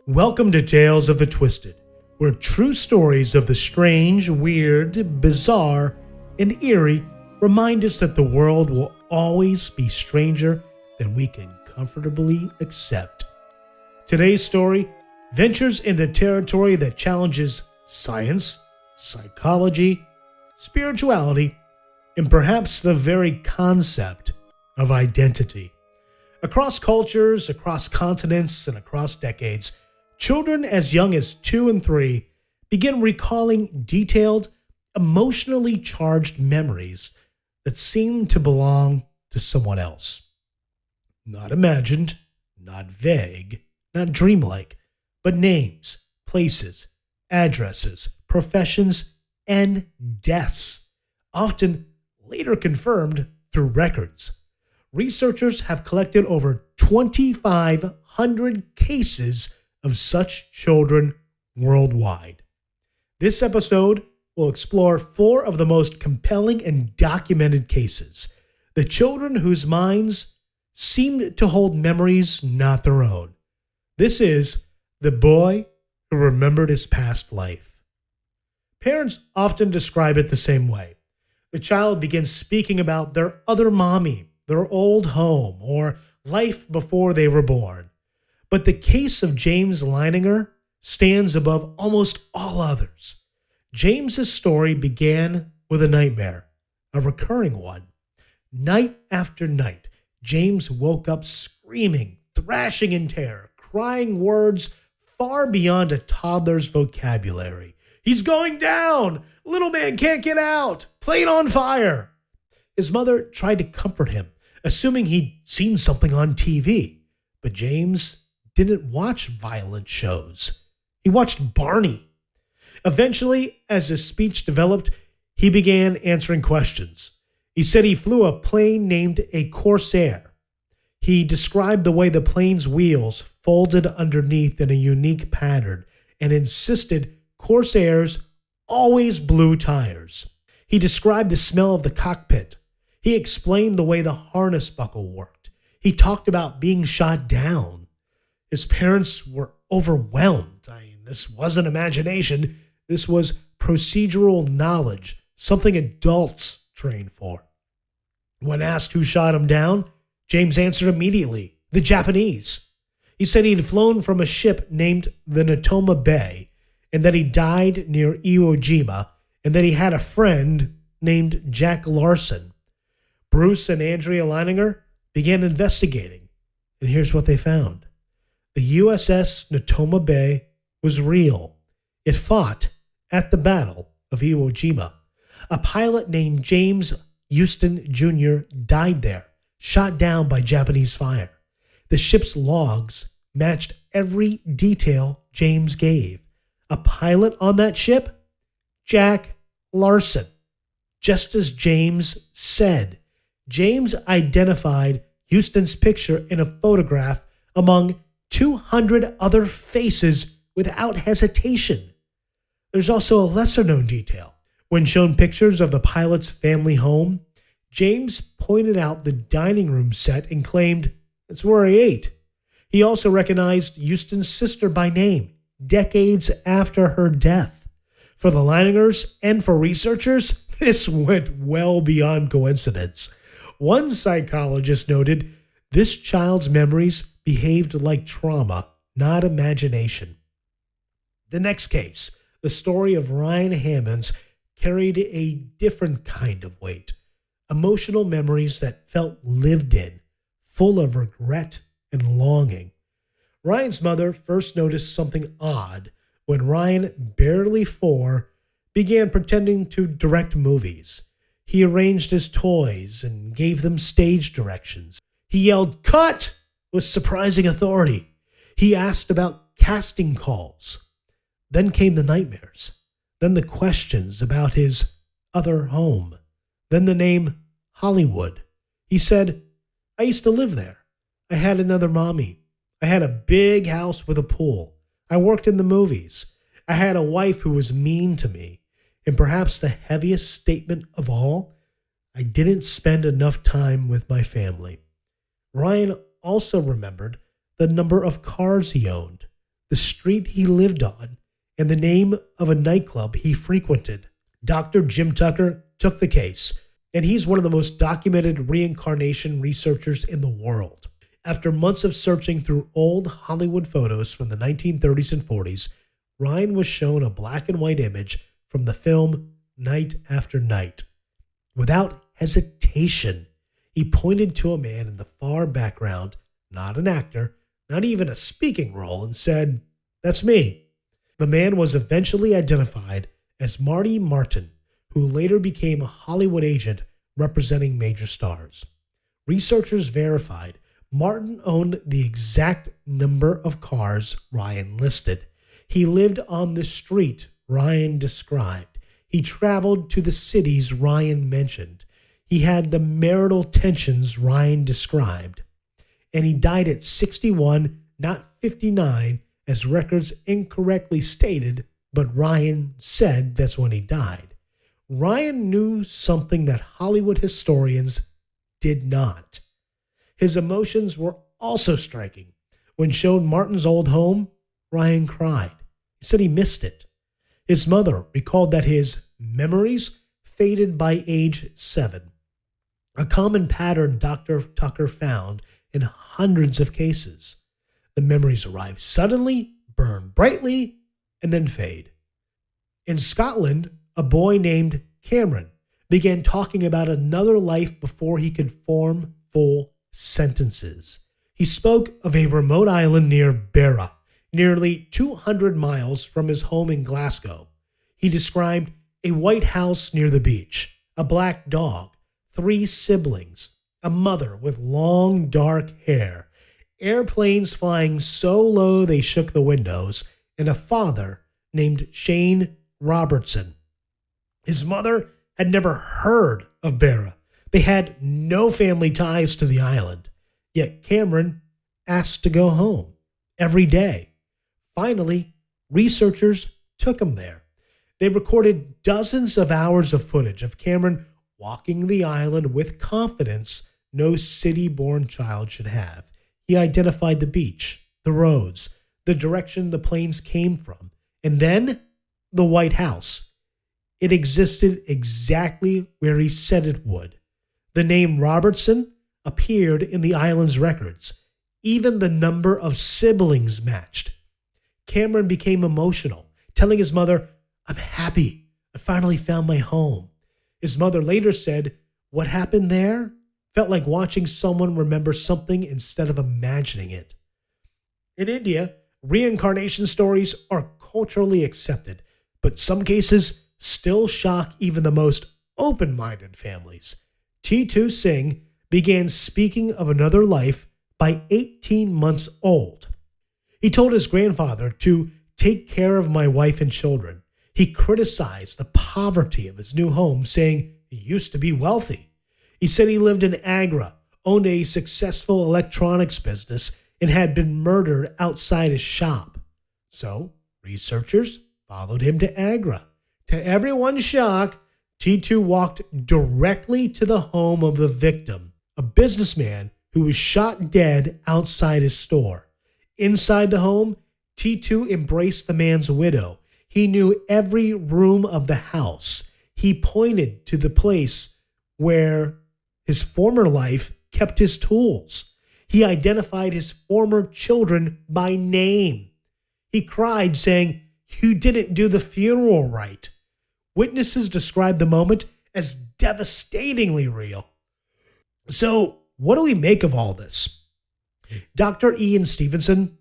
Welcome to Tales of the Twisted, where true stories of the strange, weird, bizarre, and eerie remind us that the world will always be stranger than we can comfortably accept. Today's story ventures into territory that challenges science, psychology, spirituality, and perhaps the very concept of identity. Across cultures, across continents, and across decades, children as young as 2 and 3 begin recalling detailed, emotionally charged memories that seem to belong to someone else. Not imagined, not vague, not dreamlike, but names, places, addresses, professions, and deaths, often later confirmed through records. Researchers have collected over 2,500 cases of such children worldwide. This episode will explore 4 of the most compelling and documented cases, the children whose minds seemed to hold memories not their own. This is The Boy Who Remembered His Past Life. Parents often describe it the same way. The child begins speaking about their other mommy, their old home, or life before they were born. But the case of James Leininger stands above almost all others. James's story began with a nightmare, a recurring one. Night after night, James woke up screaming, thrashing in terror, crying words far beyond a toddler's vocabulary. "He's going down! Little man can't get out! Plane on fire!" His mother tried to comfort him, assuming he'd seen something on TV. But James didn't watch violent shows. He watched Barney. Eventually, as his speech developed, he began answering questions. He said he flew a plane named a Corsair. He described the way the plane's wheels folded underneath in a unique pattern and insisted Corsairs always blew tires. He described the smell of the cockpit. He explained the way the harness buckle worked. He talked about being shot down. His parents were overwhelmed. This wasn't imagination. This was procedural knowledge, something adults train for. When asked who shot him down, James answered immediately, the Japanese. He said he'd flown from a ship named the Natoma Bay, and that he died near Iwo Jima, and that he had a friend named Jack Larson. Bruce and Andrea Leininger began investigating, and here's what they found. The USS Natoma Bay was real. It fought at the Battle of Iwo Jima. A pilot named James Huston Jr. died there, shot down by Japanese fire. The ship's logs matched every detail James gave. A pilot on that ship? Jack Larson. Just as James said. James identified Huston's picture in a photograph among 200 other faces without hesitation. There's also a lesser-known detail. When shown pictures of the pilot's family home, James pointed out the dining room set and claimed, "That's where I ate." He also recognized Huston's sister by name, decades after her death. For the Leiningers and for researchers, this went well beyond coincidence. One psychologist noted, this child's memories behaved like trauma, not imagination. The next case, the story of Ryan Hammons, carried a different kind of weight. Emotional memories that felt lived in, full of regret and longing. Ryan's mother first noticed something odd when Ryan, barely 4, began pretending to direct movies. He arranged his toys and gave them stage directions. He yelled, "Cut!" with surprising authority. He asked about casting calls. Then came the nightmares. Then the questions about his other home. Then the name Hollywood. He said, "I used to live there. I had another mommy. I had a big house with a pool. I worked in the movies. I had a wife who was mean to me. And perhaps the heaviest statement of all, I didn't spend enough time with my family." Ryan also remembered the number of cars he owned, the street he lived on, and the name of a nightclub he frequented. Dr. Jim Tucker took the case, and he's one of the most documented reincarnation researchers in the world. After months of searching through old Hollywood photos from the 1930s and 40s, Ryan was shown a black and white image from the film Night After Night. Without hesitation, he pointed to a man in the far background, not an actor, not even a speaking role, and said, "That's me." The man was eventually identified as Marty Martyn, who later became a Hollywood agent representing major stars. Researchers verified Martyn owned the exact number of cars Ryan listed. He lived on the street Ryan described. He traveled to the cities Ryan mentioned. He had the marital tensions Ryan described. And he died at 61, not 59, as records incorrectly stated, but Ryan said that's when he died. Ryan knew something that Hollywood historians did not. His emotions were also striking. When shown Martyn's old home, Ryan cried. He said he missed it. His mother recalled that his memories faded by age 7, a common pattern Dr. Tucker found in hundreds of cases. The memories arrive suddenly, burn brightly, and then fade. In Scotland, a boy named Cameron began talking about another life before he could form full sentences. He spoke of a remote island near Barra, nearly 200 miles from his home in Glasgow. He described a white house near the beach, a black dog, 3 siblings, a mother with long dark hair, airplanes flying so low they shook the windows, and a father named Shane Robertson. His mother had never heard of Barra. They had no family ties to the island, yet Cameron asked to go home every day. Finally, researchers took him there. They recorded dozens of hours of footage of Cameron walking the island with confidence no city-born child should have. He identified the beach, the roads, the direction the planes came from, and then the White House. It existed exactly where he said it would. The name Robertson appeared in the island's records. Even the number of siblings matched. Cameron became emotional, telling his mother, "I'm happy. I finally found my home." His mother later said, "What happened there felt like watching someone remember something instead of imagining it." In India, reincarnation stories are culturally accepted, but some cases still shock even the most open-minded families. Titu Singh began speaking of another life by 18 months old. He told his grandfather to take care of my wife and children. He criticized the poverty of his new home, saying he used to be wealthy. He said he lived in Agra, owned a successful electronics business, and had been murdered outside his shop. So, researchers followed him to Agra. To everyone's shock, Titu walked directly to the home of the victim, a businessman who was shot dead outside his store. Inside the home, Titu embraced the man's widow. He knew every room of the house. He pointed to the place where his former life kept his tools. He identified his former children by name. He cried, saying, "You didn't do the funeral right." Witnesses described the moment as devastatingly real. So, what do we make of all this? Dr. Ian Stevenson,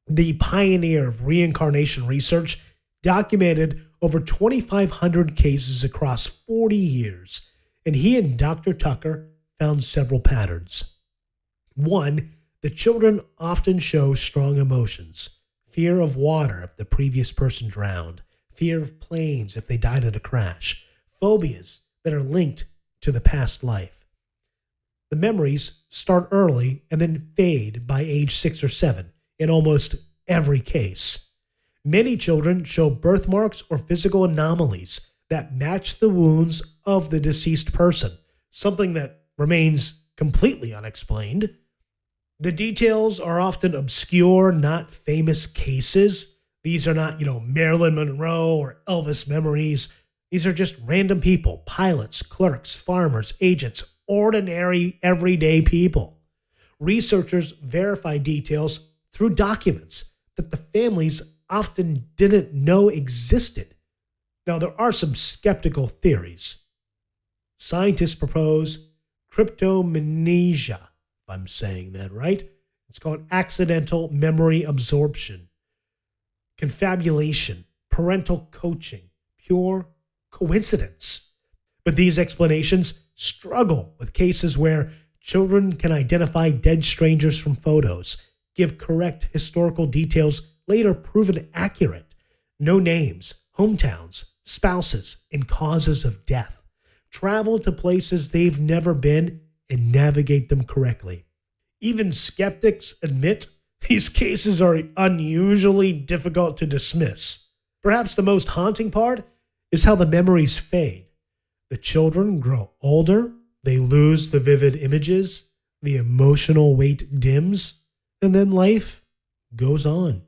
the pioneer of reincarnation research, documented over 2,500 cases across 40 years, and he and Dr. Tucker found several patterns. 1, the children often show strong emotions: fear of water if the previous person drowned, fear of planes if they died in a crash, phobias that are linked to the past life. The memories start early and then fade by age 6 or 7 in almost every case. Many children show birthmarks or physical anomalies that match the wounds of the deceased person, something that remains completely unexplained. The details are often obscure, not famous cases. These are not, Marilyn Monroe or Elvis memories. These are just random people, pilots, clerks, farmers, agents, ordinary, everyday people. Researchers verify details through documents that the families often didn't know existed. Now, there are some skeptical theories. Scientists propose cryptomnesia, if I'm saying that right. It's called accidental memory absorption, confabulation, parental coaching, pure coincidence. But these explanations struggle with cases where children can identify dead strangers from photos, give correct historical details later proven accurate, know names, hometowns, spouses, and causes of death, travel to places they've never been, and navigate them correctly. Even skeptics admit these cases are unusually difficult to dismiss. Perhaps the most haunting part is how the memories fade. The children grow older, they lose the vivid images, the emotional weight dims, and then life goes on.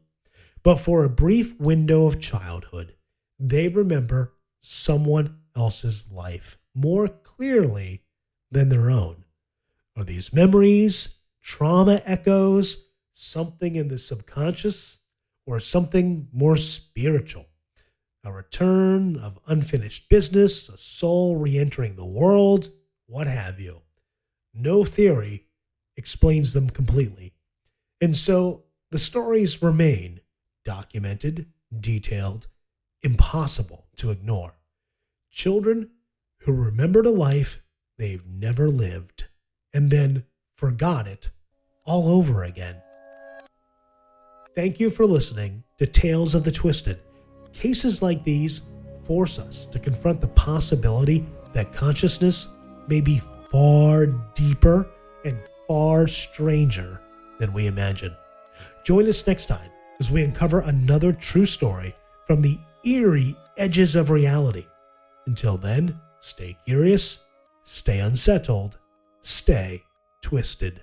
But for a brief window of childhood, they remember someone else's life more clearly than their own. Are these memories, trauma echoes, something in the subconscious, or something more spiritual? A return of unfinished business, a soul re-entering the world, what have you. No theory explains them completely. And so the stories remain documented, detailed, impossible to ignore. Children who remembered a life they've never lived and then forgot it all over again. Thank you for listening to Tales of the Twisted. Cases like these force us to confront the possibility that consciousness may be far deeper and far stranger than we imagine. Join us next time as we uncover another true story from the eerie edges of reality. Until then, stay curious, stay unsettled, stay twisted.